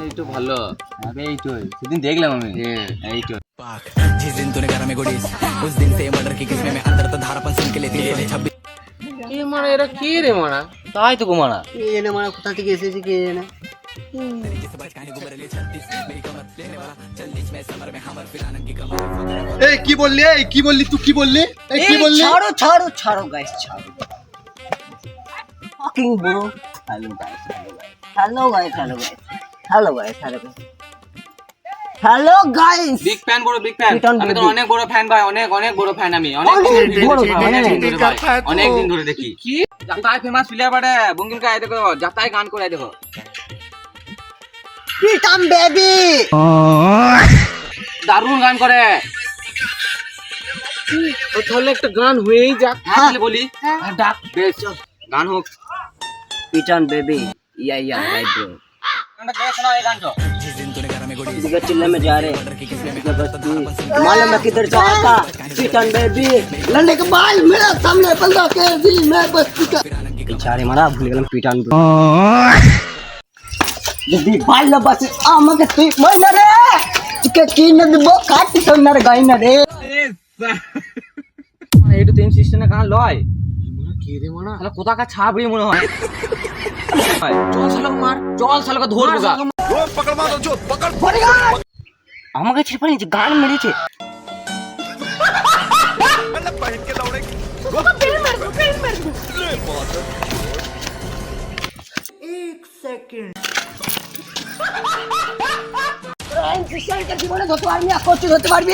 এইটো ভালো। আরে এইটোই সেদিন দেখলাম আমি। এইটোই जिस दिन तूने करा मेरे को डिस उस दिन से मर्डर की किस्में में अंदर तो धारापन सुन के लेती है 26 এ মারা এরা কে রে মারা? তাই তো গোমানা। কে জানে মানে কোথা থেকে এসেছে কে জানে। এই কি বললি? এই কি বললি? তুই কি বললি? এই কি বললি? ছাড়ো ছাড়ো ছাড়ো গাইস ছাড়ো। Fucking bro. Hello guys hello guys hello guys hello guys hello guys hello guys. Big fan বড় বিগ ফ্যান। Return আমি তো baby। অনেক বড় ফ্যান ভাই, অনেক অনেক বড় ফ্যান আমি। অনেক অনেক বড় fan, অনেক অনেক। দিন ধরে ভাই, অনেক দিন ধরে দেখি। কি যাতাই ফেমাস প্লেয়ার বাড়ে বঙ্গিম কা আই দেখো, যাতাই গান করে দেখো। পিটাম বেবি। দারুণ গান করে। ও তাহলে একটা গান হয়েই যাক। হ্যাঁ বলি ডাক বেশ গান হোক। পিটাম বেবি या या राइट ब्रो। গানটা কে শোনা এই গানটা? जिस दिन तूने करा मेरे को डिस जिगर चिल्ले में जा रहे मर्डर की किस्में में जबरदस्ती मालूम है किधर जा रहा था पिटन बेबी लड़ने के बाद मेरा सामने बंदा के जी मैं बस पिटन बेचारे मारा भूल गया पिटन जल्दी बाल बस आमके तू मरना रे चिके किन दबो काट सोनार गाइना रे মানে এইটো তিন সিস্টেমে গান লয়। কে রে মারা? তাহলে কোথাকা ছাবড়ি মনে হয়। চল শালাকে মার, চল শালাকে ধরবো গা। আমাকে ছেড়ে পানি গান মেরেছে জীবনে ধরতে পারবি না, কচু ধরতে পারবি।